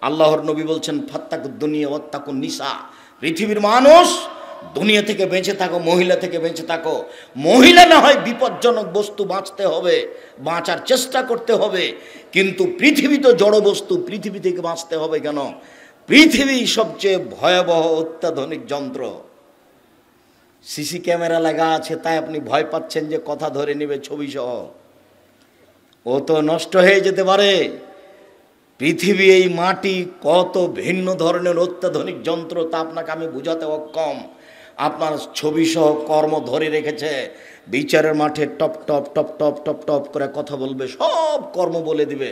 আল্লাহর নবী বলছেন ফাত্তাকুদ দুনিয়া ওয়াত্তাকুন নিসা, পৃথিবীর মানুষ দুনিয়া থেকে বেঁচে থাকো, মহিলা থেকে বেঁচে থাকো। মহিলা না হয় বিপজ্জনক বস্তু, বাঁচতে হবে, বাঁচার চেষ্টা করতে হবে, কিন্তু পৃথিবী তো জড় বস্তু, পৃথিবী থেকে বাঁচতে হবে কেন? পৃথিবী সবচেয়ে ভয়াবহ অত্যাধুনিক যন্ত্র। সিসি ক্যামেরা লাগা আছে, তাই আপনি ভয় পাচ্ছেন যে কথা ধরে নেবে ছবি সহ। ও তো নষ্ট হয়ে যেতে পারে। পৃথিবী, এই মাটি কত ভিন্ন ধরনের অত্যাধুনিক যন্ত্র তা আপনাকে আমি বুঝাতে অক্ষম। আপনার ছবি সহ কর্ম ধরে রেখেছে, বিচারের মাঠে top top top top top top করে কথা বলবে, সব কর্ম বলে দিবে।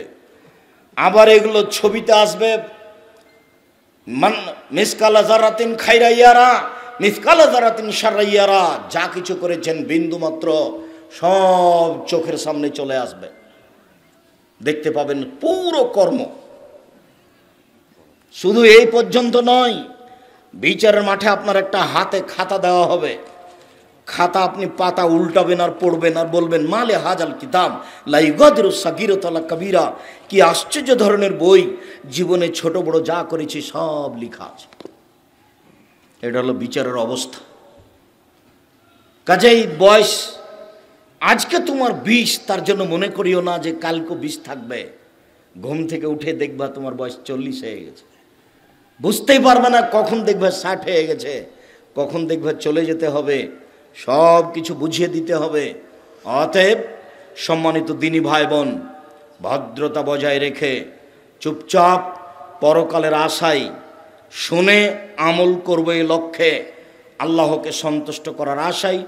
আবার এগুলো ছবিতে আসবে, মিসকালা জারাতিন খাইরা ইয়ারা মিসকালা জারাতিন শাররা ইয়ারা, যা কিছু করেছেন বিন্দু মাত্র সব চোখের সামনে চলে আসবে, দেখতে পাবেন পুরো কর্ম। শুধু এই পর্যন্ত নয়, বিচারের মাঠে আপনার একটা হাতে খাতা দেওয়া হবে। খাতা আপনি পাতা উল্টাবেন আর পড়বেন আর বলবেন মালে হাজাল কিতাব লা ইগাদিরু সাগীরাতান ওয়ালা কাবীরা, কি আশ্চর্য ধরনের বই, জীবনে ছোট বড় যা করেছি সব লেখা আছে। এটা হলো বিচারের অবস্থা। কাজেই বয়স আজকে তোমার 20, তার জন্য মনে করিও না যে কালকে 20 থাকবে। ঘুম থেকে উঠে দেখবা তোমার বয়স 40 হয়ে গেছে, বুঝতেই পারবে না কখন দেখবে 60 হয়ে গেছে, কখন দেখবে চলে যেতে হবে। সব কিছু বুঝিয়ে দিতে হবে। অতএব সম্মানিত দিনী ভাই বোন, ভদ্রতা বজায় রেখে চুপচাপ পরকালের আশায় শুনে আমল করবে এই লক্ষ্যে, আল্লাহকে সন্তুষ্ট করার আশায়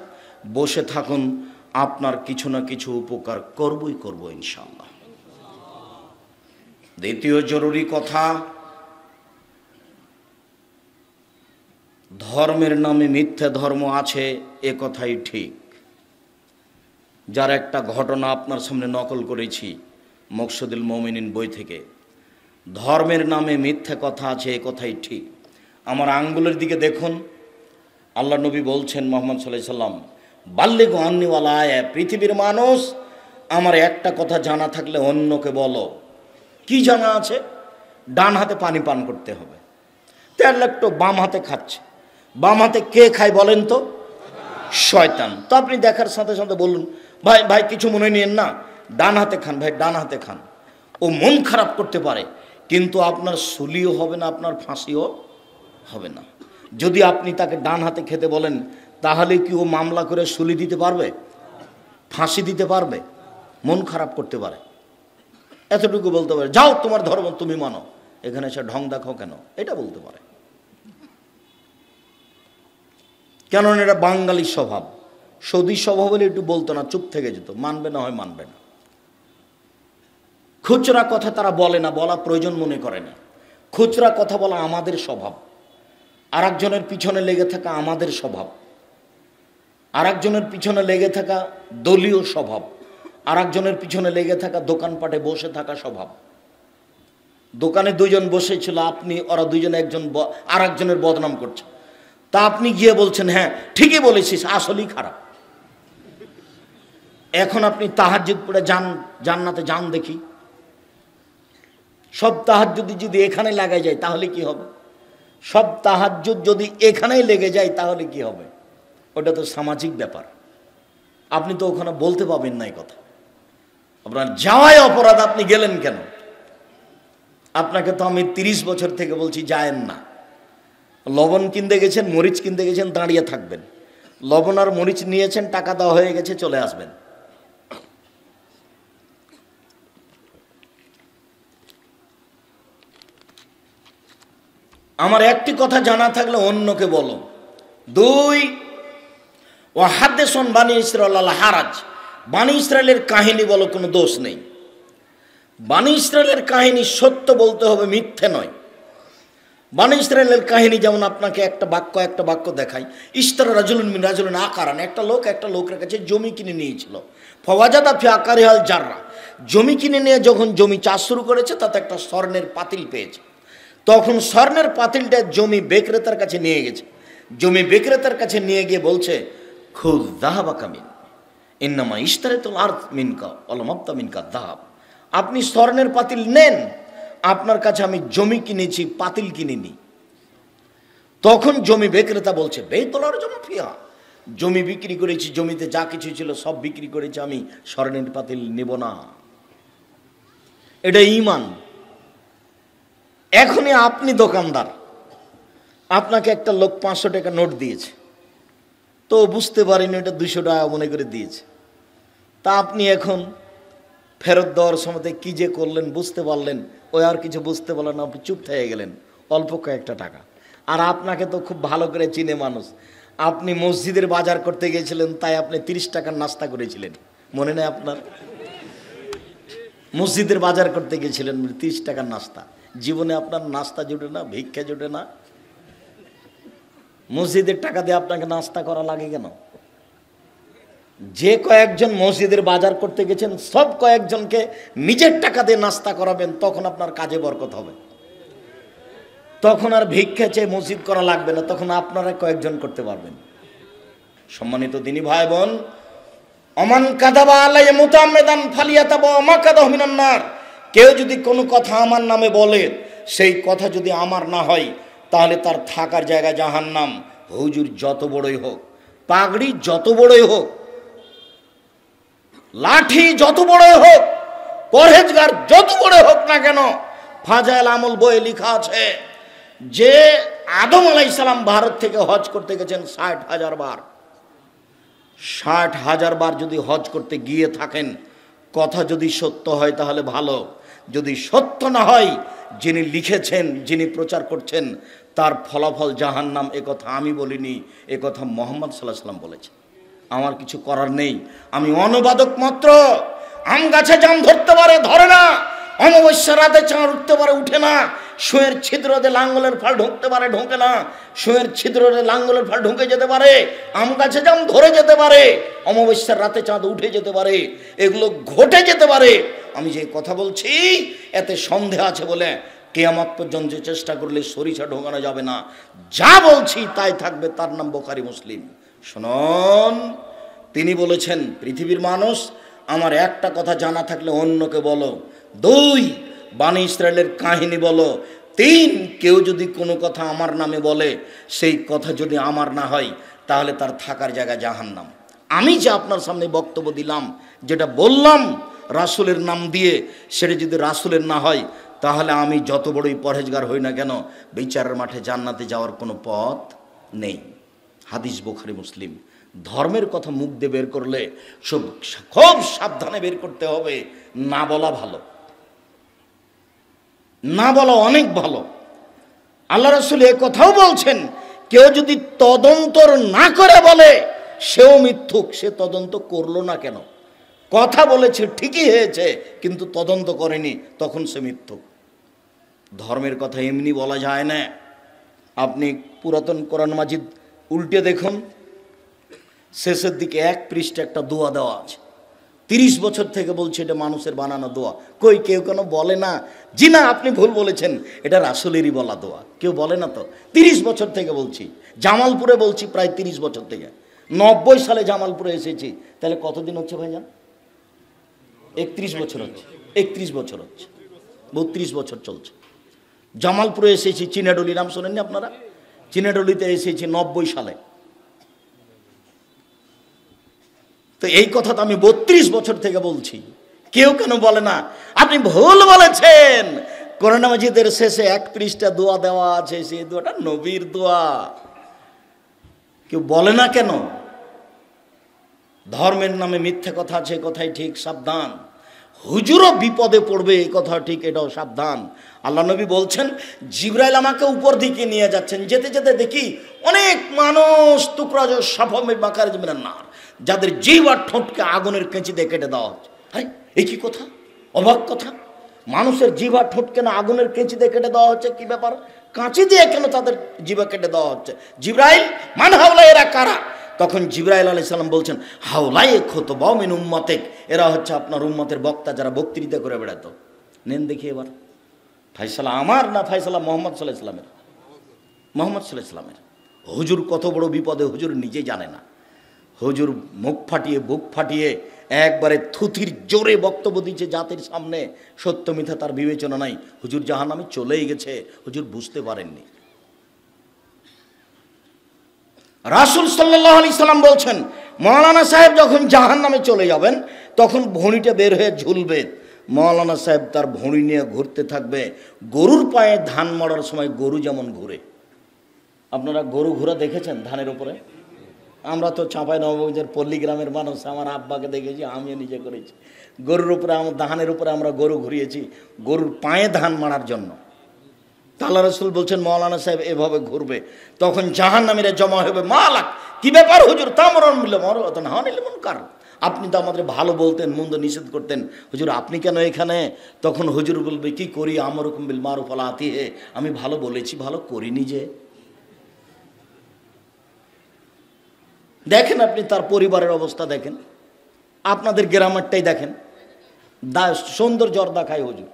বসে থাকুন। আপনার কিছু না কিছু উপকার করবই করব ইনশাআল্লাহ। দ্বিতীয় জরুরি কথা, ধর্মের নামে মিথ্যে ধর্ম আছে, এ কথাই ঠিক। যার একটা ঘটনা আপনার সামনে নকল করেছি মকসুদুল মুমিনিন বই থেকে। ধর্মের নামে মিথ্যে কথা আছে, এ কথাই ঠিক। আমার আঙ্গুলের দিকে দেখুন, আল্লাহ নবী বলছেন মুহাম্মদ সাল্লাল্লাহু আলাইহি সাল্লাম, বাল্লিগু আন্নি ওয়ালা আয়া, পৃথিবীর মানুষ আমার একটা কথা জানা থাকলে অন্যকে বলো। কি জানা আছে? ডান হাতে পানি পান করতে হবে। তেল একটু বাম হাতে খাচ্ছে। বাম হাতে কে খায় বলেন তো? শয়তান। তো আপনি দেখার সাথে সাথে বলুন, ভাই ভাই কিছু মনে নিয়েন না, ডান হাতে খান, ভাই ডান হাতে খান। ও মন খারাপ করতে পারে, কিন্তু আপনার সুলিও হবে না, আপনার ফাঁসিও হবে না। যদি আপনি তাকে ডান হাতে খেতে বলেন, তাহলে কি ও মামলা করে সুলি দিতে পারবে? ফাঁসি দিতে পারবে? মন খারাপ করতে পারে। এতটুকু বলতে পারে, যাও তোমার ধর্ম তুমি মানো, এখানে এসে ঢং দেখো কেন, এটা বলতে পারে। কেননা এটা বাঙালির স্বভাব। সৌদি স্বভাব হলে একটু বলতো না, চুপ থেকে যেত, মানবে না হয় মানবে না। খুচরা কথা তারা বলে না, বলা প্রয়োজন মনে করে না। খুচরা কথা বলা আমাদের স্বভাব, আর একজনের পিছনে লেগে থাকা আমাদের স্বভাব, আর একজনের পিছনে লেগে থাকা দলীয় স্বভাব, আর একজনের পিছনে লেগে থাকা দোকানপাটে বসে থাকা স্বভাব। দোকানে দুজন বসেছিল, আপনি ওরা দুজনে একজন আর একজনের বদনাম করছে, তা আপনি গিয়ে বলছেন হ্যাঁ ঠিকই বলেছিস, আসলেই খারাপ। এখন আপনি তাহাজ্জুদ পড়ে যান, জান্নাতে যান দেখি। সব তাহাজ্জুদ যদি এখানে লাগাই যায় তাহলে কি হবে? সব তাহাজ্জুদ যদি এখানেই লেগে যায় তাহলে কি হবে? ওটা তো সামাজিক ব্যাপার। আপনি তো ওখানে বলতে পাবেন না এই কথা। আপনার যাওয়াই অপরাধ, আপনি গেলেন কেন? আপনাকে তো আমি 30 বছর থেকে বলছি যায়েন না। লবণ কিনতে গেছেন, মরিচ কিনতে গেছেন, দাঁড়িয়ে থাকবেন। লবণ আর মরিচ নিয়েছেন, টাকা দেওয়া হয়ে গেছে, চলে আসবেন। আমার একটি কথা জানা থাকলে অন্যকে বলো। 2, ও হাদ্দেসন বানি ইসরাইল হারাজ, বানি ইসরায়েলের কাহিনী বলো, কোনো দোষ নেই। বানি ইসরায়েলের কাহিনী সত্য বলতে হবে, মিথ্যে নয়। বানি ইসরায়েলের কাহিনী যেমন আপনাকে একটা বাক্য দেখাই। ইস্তারা রাজুলুন মিন রাজুলিন আকারান, একটা লোকের কাছে জমি কিনে নিয়েছিল। ফওয়াজাদা ফি আকারিহাল জাররা, জমি কিনে নিয়ে যখন জমি চাষ শুরু করেছে, তাতে একটা স্বর্ণের পাতিল পেয়েছে। তখন স্বর্ণের পাতিলটা জমি বিক্রেতার কাছে নিয়ে গেছে। জমি বিক্রেতার কাছে নিয়ে গিয়ে বলছে, খুদ যাহাবা কামিন ইন্নামা ইশতারাতুল আরদ মিনকা ওয়ালা মাবতা মিনকা যাহাব, আপনি স্বর্ণের পাতিল নেন, আপনার কাছে আমি জমি কিনেছি, পাতিল কিনিনি। তখন জমি বিক্রেতা বলছে বেতলার জমি ফিয়া, জমি বিক্রি করেছি, জমিতে যা কিছু ছিল সব বিক্রি করেছি, আমি স্বর্ণের পাতিল নেব না। এটা ঈমান। এখনই আপনি দোকানদার, আপনাকে একটা লোক 500 টাকা নোট দিয়েছে, তো বুঝতে পারেনি এটা 200 টাকা মনে করে দিয়েছে। তা আপনি এখন ফেরত দেওয়ার সময় কি যে করলেন বুঝতে পারলেন, ওই আর কিছু বুঝতে পারলেন না, আপনি চুপ থেকে গেলেন, অল্প কয়েকটা টাকা। আর আপনাকে তো খুব ভালো করে চিনে মানুষ, আপনি মসজিদের বাজার করতে গিয়েছিলেন, তাই আপনি 30 টাকার নাস্তা করেছিলেন, মনে নেই আপনার? মসজিদের বাজার করতে গিয়েছিলেন, 30 টাকার নাস্তা। জীবনে আপনার নাস্তা জুটে না, ভিক্ষা জুটে না, মসজিদের টাকা দিয়ে আপনাকে নাস্তা করা লাগে কেন? যে কয়েকজন মসজিদের বাজার করতে গেছেন সব কয়েকজনকে নিজের টাকা দিয়ে নাস্তা করাবেন, তখন আপনার কাজে বরকত হবে, তখন আর ভিক্ষা চেয়ে মসজিদ করা লাগবে না, তখন আপনারা কয়েকজন করতে পারবেন। সম্মানিত দিনী ভাই বোন, অমান কাযাবা আলাইহি মুতাআম্মিদান ফালিয়াতাবা মাকাদাহু মিনান নার, কেউ যদি কোনো কথা আমার নামে বলে, সেই কথা যদি আমার না হয়, তাহলে তার থাকার জায়গা জাহান্নাম। হুজুর যত বড়ই হোক, পাগড়ি যত বড়ই হোক, লাঠি যত বড়ই হোক, পরহেজগার যত বড় হোক না কেন, ফাজাইল আমল বইয়ে লেখা আছে যে আদম আলাইহিস সালাম ভারত থেকে হজ করতে গেছেন 60,000 বার। 60,000 বার যদি হজ করতে গিয়ে থাকেন, কথা যদি সত্য হয় তাহলে ভালো, যদি সত্য না হয়, যিনি লিখেছেন, যিনি প্রচার করছেন, তার ফলাফল জাহান্নাম। এ কথা আমি বলিনি, এ কথা মুহাম্মদ সাল্লাল্লাহু আলাইহি ওয়াসাল্লাম বলেছেন। আমার কিছু করার নেই, আমি অনুবাদক মাত্র। আম গাছে জাম ধরতে পারে, ধরে না, অমাবস্যা রাতে চাঁদ উঠতে পারে, উঠে না, সুয়ের ছিদ্রতে লাঙ্গলের ফাল ঢুকতে পারে, ঢোকে না, সুয়ের ছিদ্রতে লাঙ্গলের ফাল ঢুকে যেতে পারে, আম গাছে জাম ধরে যেতে পারে, অমাবস্যার রাতে চাঁদ উঠে যেতে পারে, এগুলো ঘটে যেতে পারে। আমি যে কথা বলছি এতে সন্দেহ আছে বলে কিয়ামত পর্যন্ত চেষ্টা করলে সরিষা ঢোকানো যাবে না। যা বলছি তাই থাকবে, তার নাম বুখারী মুসলিম। শুনুন, তিনি বলেছেন পৃথিবীর মানুষ, আমার একটা কথা জানা থাকলে অন্যকে বলো, 2 বনী ইসরায়েলের কাহিনী বলো, 3 কেউ যদি কোনো কথা আমার নামে বলে, সেই কথা যদি আমার না হয়, তাহলে তার থাকার জায়গা জাহান্নাম। আমি যে আপনার সামনে বক্তব্য দিলাম, যেটা বললাম রাসূলের নাম দিয়ে, সেটা যদি রাসূলের না হয়, তাহলে আমি যত বড়ই পরহেজগার হই না কেন, বিচারের মাঠে জান্নাতে যাওয়ার কোনো পথ নেই। হাদিস বুখারী মুসলিম। ধর্মের কথা মুখ দিয়ে বের করলে খুব সাবধানে বের করতে হবে, না বলা ভালো, না বলা অনেক ভালো। আল্লাহ রাসূল এ কথাও বলছেন, কেউ যদি তদন্ত না করে বলে, সেও মিথ্যুক। সে তদন্ত করলো না কেন, কথা বলেছে ঠিকই হয়েছে, কিন্তু তদন্ত করেনি, তখন সে মিথ্যুক। ধর্মের কথা এমনি বলা যায় না। আপনি পুরাতন কোরআন মাজিদ উল্টে দেখুন, শেষের দিকে 1 পৃষ্ঠা একটা দোয়া দেওয়া আছে। 30 বছর থেকে বলছে এটা মানুষের বানানো দোয়া। কই কেউ কেন বলে না, জি না আপনি ভুল বলেছেন, এটা রাসূলেরই বলা দোয়া, কেউ বলে না তো। 30 বছর থেকে বলছি, জামালপুরে বলছি প্রায় 30 বছর থেকে। 90 সালে জামালপুরে এসেছি, তাহলে কতদিন হচ্ছে ভাইজান? 31 বছর হচ্ছে, 31 বছর হচ্ছে, 32 বছর চলছে। জামালপুরে এসেছি, চিনাডলি নাম শোনেননি আপনারা? চিনাডলিতে এসেছি 90 সালে। তো এই কথা তো আমি 32 বছর থেকে বলছি, কেউ কেন বলে না আপনি ভুল বলেছেন। কোরআন মাজিদের শেষে 1 পৃষ্ঠা দোয়া দেওয়া আছে, সেই দোয়াটা নবীর দোয়া, কেউ বলে না কেন? ধর্মের নামে মিথ্যে কথা আছে, কথাই ঠিক, সাবধান। হুজুরও বিপদে পড়বে, এই কথা ঠিক, এটাও সাবধান। আল্লাহ নবী বলছেন, জিবরাইল আমাকে উপর দিকে নিয়ে যাচ্ছেন, যেতে যেতে দেখি অনেক মানুষ টুকরা সাফামে বাকার জমিনার নার, যাদের জিভ আর ঠোঁটকে আগুনের কেঁচি দিয়ে কেটে দেওয়া হচ্ছে। আরে এই কি কথা, অবাক কথা, মানুষের জিভ আর ঠোঁটকে না আগুনের কেঁচি দিয়ে কেটে দেওয়া হচ্ছে, কি ব্যাপার? কাঁচি দিয়ে কেন তাদের জিভা কেটে দেওয়া হচ্ছে? জিবরাইল, মান হাওলা, এরা কারা? তখন জিবরাইল আলাইহিস সালাম বলছেন, হাওলাই খুতবা মিন উম্মতিক, এরা হচ্ছে আপনার উম্মতের বক্তা, যারা বক্তৃতা করে বেড়াতো। নেন দেখি এবার ফায়সালা আমার না ফায়সালা মুহাম্মদ সাল্লাল্লাহু আলাইহি ওয়াসাল্লামের? মুহাম্মদ সাল্লাল্লাহু আলাইহি ওয়াসাল্লামের। হুজুর কত বড় বিপদে হুজুর নিজে জানে না। হুজুর মুখ ফাটিয়ে বুক ফাটিয়ে একবারে থুথির জোরে বক্তব্য দিচ্ছে জাতির সামনে, সত্য মিথ্যা তার বিবেচনা নাই। হুজুর জাহান্নামে চলেই গেছে, হুজুর বুঝতে পারেননি। রাসূল সাল্লাল্লাহু আলাইহি সাল্লাম বলছেন, মাওলানা সাহেব যখন জাহান্নামে চলে যাবেন তখন ভুঁড়িটা বের হয়ে ঝুলবে। মাওলানা সাহেব তার ভুঁড়ি নিয়ে ঘুরতে থাকবে। গরুর পায়ে ধান মারার সময় গরু যেমন ঘুরে। আপনারা গরু ঘোরা দেখেছেন ধানের উপরে? আমরা তো চাঁপাইনবাবগঞ্জের পল্লী গ্রামের মানুষ, আমার আব্বাকে দেখেছি, আমিও নিজে করেছি। গরুর উপরে, ধানের উপরে আমরা গরু ঘুরিয়েছি গরুর পায়ে ধান মারার জন্য। আল্লাহ রাসূল বলছেন মাওলানা সাহেব এভাবে ঘুরবে, তখন জাহান্নামীরা জমা হবে। মালাক, কি ব্যাপার হুজুর? তামরন মিলে মরতন হানিল মুনকার, আপনি তো আমাদের ভালো বলতেন, মন্দ নিষেধ করতেন, হুজুর আপনি কেন এখানে? তখন হুজুর বলবে, কি করি, আমরুকুম বিল মারুফ আলা আতিহি, আমি ভালো বলেছি, ভালো করিনি যে। দেখেন আপনি তার পরিবারের অবস্থা দেখেন, আপনাদের গ্রামেরটাই দেখেন। সুন্দর জর্দা খায় হুজুর,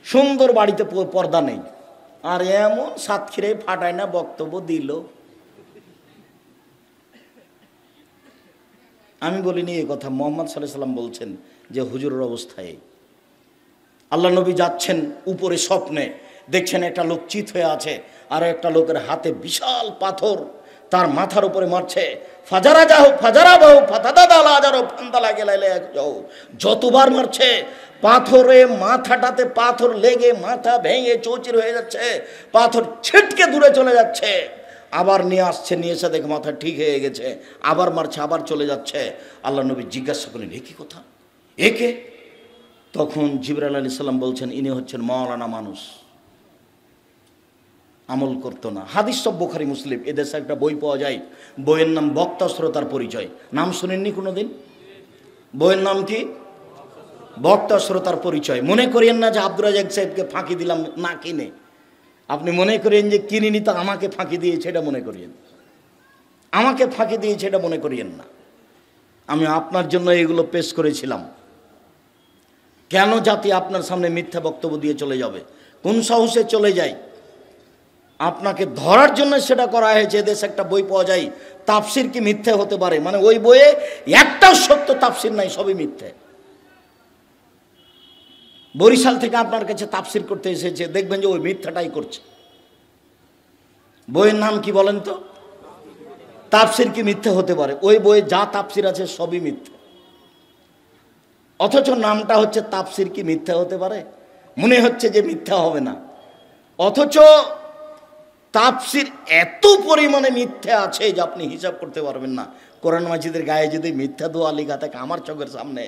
সুন্দর বাড়িতে পর্দা নেই, আর এমন সাতক্ষীরায় ফাটায় না বক্তব্য দিল। আমি বলিনি এই কথা, মুহাম্মদ সাল্লাল্লাহু আলাইহি সাল্লাম বলছেন যে হুজুরের অবস্থায়। আল্লাহ নবী যাচ্ছেন উপরে, স্বপ্নে দেখছেন একটা লোক চিত হয়ে আছে, আর একটা লোকের হাতে বিশাল পাথর তার মাথার উপরে মারছে। ফাজারা যাও ফাজারা বাহু ফাতাদালা যাও ফান্দালা গেলাইলে যাও, যতবার মারছে পাথরে মাথাটাতে পাথর লেগে মাথা ভেঙে চৌচির হয়ে যাচ্ছে, পাথর ছিটকে দূরে চলে যাচ্ছে। আবার নিয়ে আসছে, নিয়ে এসে দেখে মাথা ঠিক হয়ে গেছে, আবার মারছে, আবার চলে যাচ্ছে। আল্লাহ নবী জিজ্ঞাসা করলেন, এ কি কথা, একে? তখন জিবরাইল আলাইহিস সালাম বলছেন, ইনি হচ্ছেন মাওলানা মানুষ, আমল করতো না। হাদিস সব বুখারী মুসলিম, এদেশে একটা বই পাওয়া যায়, বইয়ের নাম বক্তা শ্রোতার পরিচয়। নাম শুনেননি কোনোদিন? বইয়ের নাম কি? বক্তা শ্রোতার পরিচয়। মনে করিয়েন না যে আব্দুর রাজ্জাক সাহেবকে ফাঁকি দিলাম না কিনে, আপনি মনে করেন যে কিনিনি তো আমাকে ফাঁকি দিয়েছে, এটা মনে করিয়েন, আমাকে ফাঁকি দিয়েছে এটা মনে করিয়েন না। আমি আপনার জন্য এগুলো পেশ করেছিলাম। কেন জাতি আপনার সামনে মিথ্যা বক্তব্য দিয়ে চলে যাবে? কোন সাহসে চলে যায়? আপনাকে ধরার জন্য সেটা করা হয়েছে। দেশে একটা বই পাওয়া যায়, তাফসির কি মিথ্যে হতে পারে, মানে ওই বইয়ে একটাও সত্য তাফসির নাই, সবই মিথ্যে। বরিশাল থেকে আপনার কাছে তাফসির করতে এসেছে, দেখবেন যে ওই মিথ্যাটাই করছে। বইয়ের নাম কি বলেন তো? তাফসির কি মিথ্যে হতে পারে? ওই বইয়ে যা তাফসির আছে সবই মিথ্যে, অথচ নামটা হচ্ছে তাফসির কি মিথ্যা হতে পারে? মনে হচ্ছে যে মিথ্যা হবে না, অথচ তাফসির এত পরিমাণে মিথ্যা আছে যে আপনি হিসাব করতে পারবেন না। কোরআন মাজিদের গায়ে যদি মিথ্যা দোয়া লেখা থাকে আমার চোখের সামনে,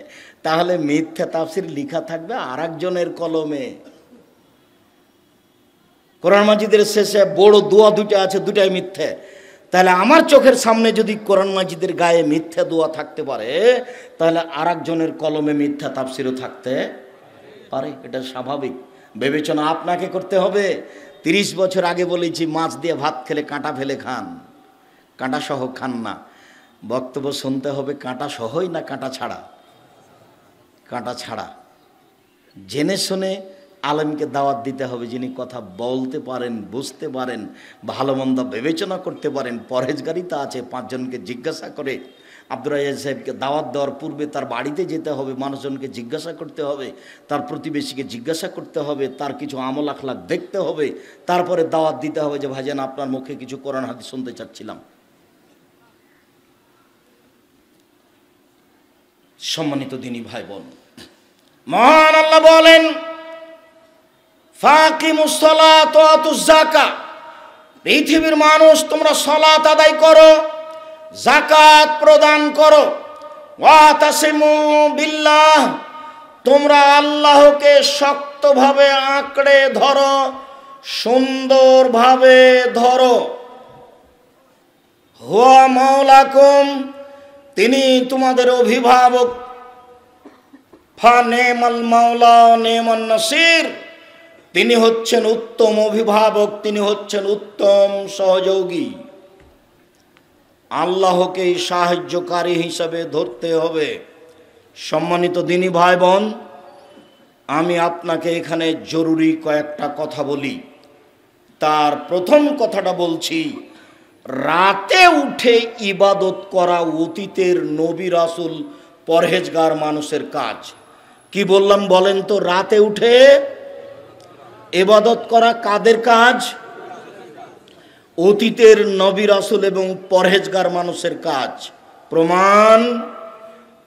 তাহলে মিথ্যা তাফসির লেখা থাকবে আর একজনের কলমে। কোরআন মাজিদের শেষে বড় দোয়া দুটো আছে, দুটাই মিথ্যে। তাহলে আমার চোখের সামনে যদি কোরআন মাজিদের গায়ে মিথ্যা দোয়া থাকতে পারে, তাহলে আর একজনের কলমে মিথ্যা তাফসিরও থাকতে পারে। এটা স্বাভাবিক বিবেচনা আপনাকে করতে হবে। 30 বছর আগে বলেছি, মাছ দিয়ে ভাত খেলে কাঁটা ফেলে খান, কাঁটা সহ খান না। বক্তব্য শুনতে হবে কাঁটা সহই না কাঁটা ছাড়া? কাঁটা ছাড়া। জেনে শুনে আলেমকে দাওয়াত দিতে হবে, যিনি কথা বলতে পারেন, বুঝতে পারেন, ভালো মন্দ বিবেচনা করতে পারেন, পরহেজগারিতা আছে। 5 জনকে জিজ্ঞাসা করে আব্দুর রাজ্জাক সাহেবকে দাওয়াত দেওয়ার পূর্বে তার বাড়িতে যেতে হবে, মানুষজনকে জিজ্ঞাসা করতে হবে, তার প্রতিবেশীকে জিজ্ঞাসা করতে হবে, তার কিছু আমল আখলাক দেখতে হবে, তারপরে দাওয়াত দিতে হবে যে ভাইজান আপনার মুখে কিছু কোরআন হাদিস শুনতে চাচ্ছিলাম। সম্মানিত দিনী ভাই বোন, মহান আল্লাহ বলেন, ফাকিমুস সালাত ওয়া আতুজ যাকাত, পৃথিবীর মানুষ তোমরা সালাত আদায় করো, যাকাত প্রদান করো, ওয়া তাসিমু বিল্লাহ, তোমরা আল্লাহকে শক্তভাবে আঁকড়ে ধরো, সুন্দরভাবে ধরো। হুয়া মাওলাকুম, তিনি তোমাদের অভিভাবক। ফা নেমাল মাওলা নেমান নাসির, তিনি হচ্ছেন উত্তম অভিভাবক, তিনি হচ্ছেন উত্তম সহযোগী। আল্লাহকেই সাহায্যকারী হিসাবে ধরতে হবে। সম্মানিত দিনী ভাই বোন, আমি আপনাকে এখানে জরুরি কয়েকটা কথা বলি। তার প্রথম কথাটা বলছি, রাতে উঠে ইবাদত করা অতীতের নবী রাসূল পরহেজগার মানুষের কাজ। কি বললাম বলেন তো? রাতে উঠে ইবাদত করা কাদের কাজ? অতীতের নবী রাসূল এবং পরহেজগার মানুষের কাজ। প্রমাণ